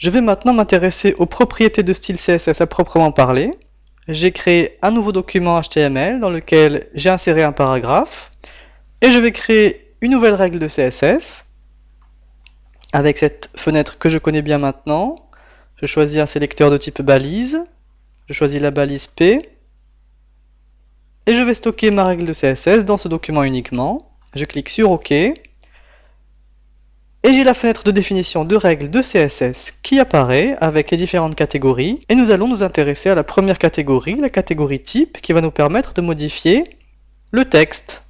Je vais maintenant m'intéresser aux propriétés de style CSS à proprement parler. J'ai créé un nouveau document HTML dans lequel j'ai inséré un paragraphe et je vais créer une nouvelle règle de CSS avec cette fenêtre que je connais bien maintenant. Je choisis un sélecteur de type balise, je choisis la balise P et je vais stocker ma règle de CSS dans ce document uniquement. Je clique sur OK. Et j'ai la fenêtre de définition de règles de CSS qui apparaît avec les différentes catégories. Et nous allons nous intéresser à la première catégorie, la catégorie type, qui va nous permettre de modifier le texte.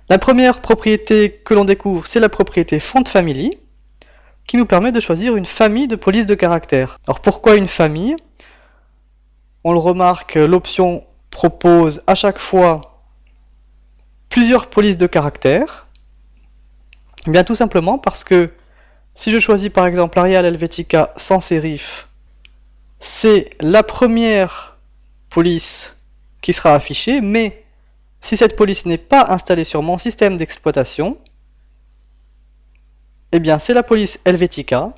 La première propriété que l'on découvre, c'est la propriété Font Family, qui nous permet de choisir une famille de polices de caractères. Alors pourquoi une famille? On le remarque, l'option propose à chaque fois plusieurs polices de caractères. Eh bien tout simplement parce que si je choisis par exemple Arial Helvetica sans sérif, c'est la première police qui sera affichée, mais si cette police n'est pas installée sur mon système d'exploitation, eh bien c'est la police Helvetica,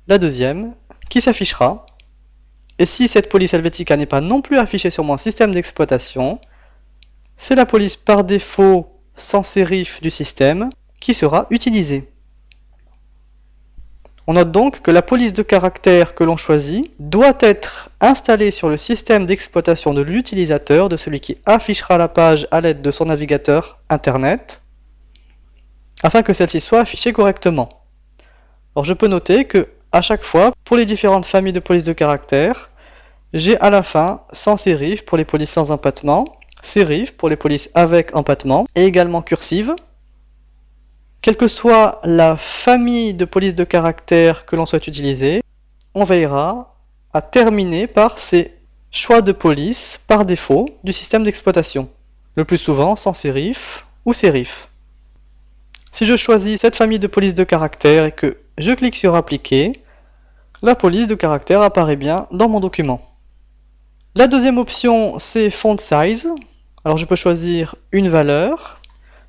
la deuxième, qui s'affichera. Et si cette police Helvetica n'est pas non plus affichée sur mon système d'exploitation, c'est la police par défaut sans sérif du système qui sera utilisée. On note donc que la police de caractère que l'on choisit doit être installée sur le système d'exploitation de l'utilisateur, de celui qui affichera la page à l'aide de son navigateur Internet, afin que celle-ci soit affichée correctement. Alors je peux noter que à chaque fois, pour les différentes familles de polices de caractère, j'ai à la fin sans sérif pour les polices sans empattement, sérif pour les polices avec empattement, et également cursive. Quelle que soit la famille de polices de caractère que l'on souhaite utiliser, on veillera à terminer par ces choix de police par défaut du système d'exploitation, le plus souvent sans sérif ou sérif. Si je choisis cette famille de polices de caractère et que je clique sur appliquer, la police de caractère apparaît bien dans mon document. La deuxième option, c'est Font Size. Alors je peux choisir une valeur,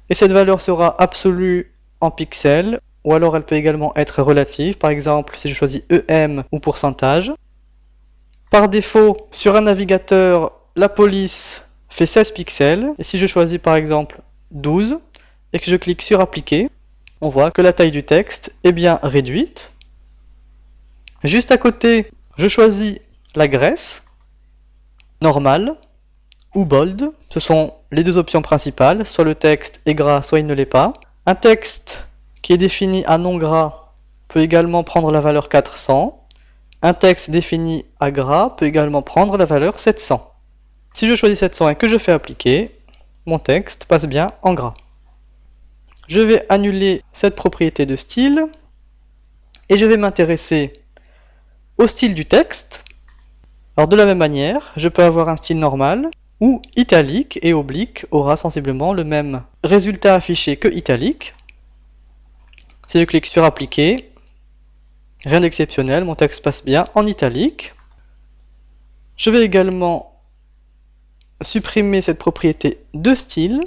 et cette valeur sera absolue en pixels, ou alors elle peut également être relative, par exemple si je choisis EM ou pourcentage. Par défaut, sur un navigateur, la police fait 16 pixels, et si je choisis par exemple 12, et que je clique sur appliquer, on voit que la taille du texte est bien réduite. Juste à côté, je choisis la graisse, normale ou bold, ce sont les deux options principales, soit le texte est gras, soit il ne l'est pas. Un texte qui est défini à non gras peut également prendre la valeur 400. Un texte défini à gras peut également prendre la valeur 700. Si je choisis 700 et que je fais appliquer, mon texte passe bien en gras. Je vais annuler cette propriété de style et je vais m'intéresser au style du texte. Alors de la même manière, je peux avoir un style normal où italique et oblique aura sensiblement le même résultat affiché que italique. Si je clique sur appliquer, rien d'exceptionnel, mon texte passe bien en italique. Je vais également supprimer cette propriété de style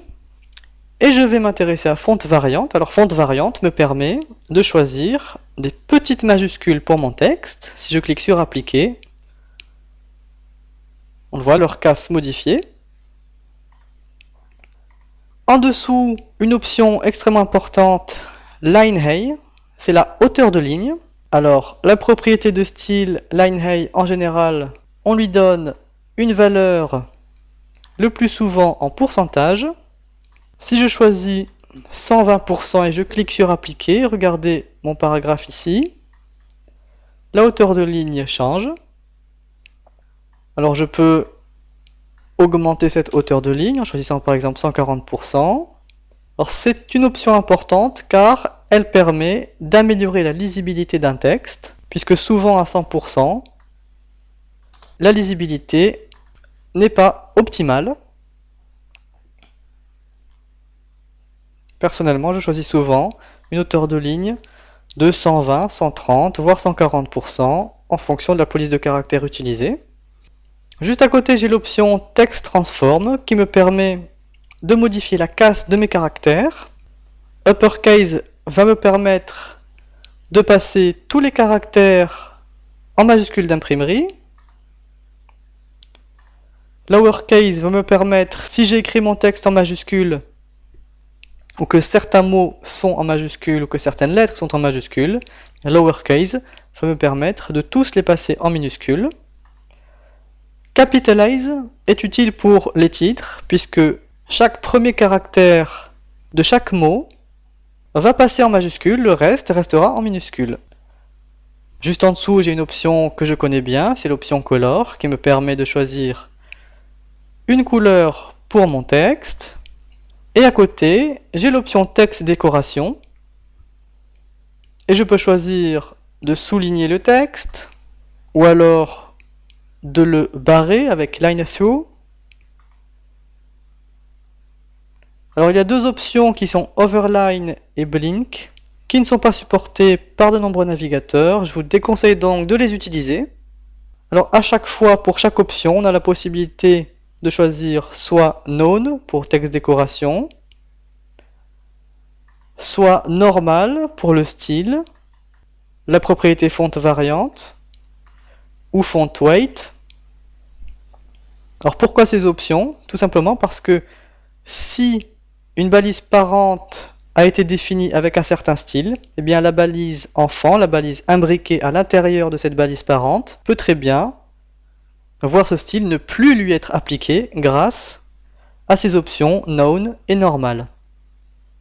et je vais m'intéresser à Font Variante. Alors Font Variante me permet de choisir des petites majuscules pour mon texte. Si je clique sur appliquer, on le voit, leur casse modifiée. En dessous, une option extrêmement importante, Line Height, c'est la hauteur de ligne. Alors, la propriété de style Line Height, en général, on lui donne une valeur le plus souvent en pourcentage. Si je choisis 120% et je clique sur appliquer, regardez mon paragraphe ici, la hauteur de ligne change. Alors je peux augmenter cette hauteur de ligne en choisissant par exemple 140%. Alors c'est une option importante car elle permet d'améliorer la lisibilité d'un texte, puisque souvent à 100%, la lisibilité n'est pas optimale. Personnellement, je choisis souvent une hauteur de ligne de 120, 130, voire 140% en fonction de la police de caractère utilisée. Juste à côté, j'ai l'option Text Transform qui me permet de modifier la casse de mes caractères. Uppercase va me permettre de passer tous les caractères en majuscule d'imprimerie. Lowercase va me permettre, si j'ai écrit mon texte en majuscule, ou que certains mots sont en majuscule, ou que certaines lettres sont en majuscule, lowercase va me permettre de tous les passer en minuscule. Capitalize est utile pour les titres, puisque chaque premier caractère de chaque mot va passer en majuscule, le reste restera en minuscule. Juste en dessous, j'ai une option que je connais bien, c'est l'option Color, qui me permet de choisir une couleur pour mon texte. Et à côté, j'ai l'option Texte Décoration. Et je peux choisir de souligner le texte, ou alors de le barrer avec Line Through. Alors il y a deux options qui sont Overline et Blink, qui ne sont pas supportées par de nombreux navigateurs. Je vous déconseille donc de les utiliser. Alors à chaque fois, pour chaque option, on a la possibilité de choisir soit None pour texte décoration, soit Normal pour le style, la propriété font variante, ou font weight. Alors pourquoi ces options? Tout simplement parce que si une balise parente a été définie avec un certain style, eh bien la balise enfant, la balise imbriquée à l'intérieur de cette balise parente, peut très bien voir ce style ne plus lui être appliqué grâce à ces options Known et Normal.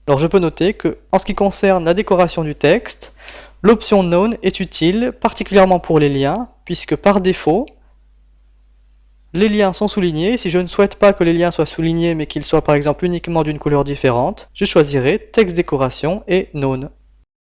Alors je peux noter que, en ce qui concerne la décoration du texte, l'option Known est utile particulièrement pour les liens, puisque par défaut, les liens sont soulignés. Si je ne souhaite pas que les liens soient soulignés, mais qu'ils soient par exemple uniquement d'une couleur différente, je choisirai Texte Décoration et Known.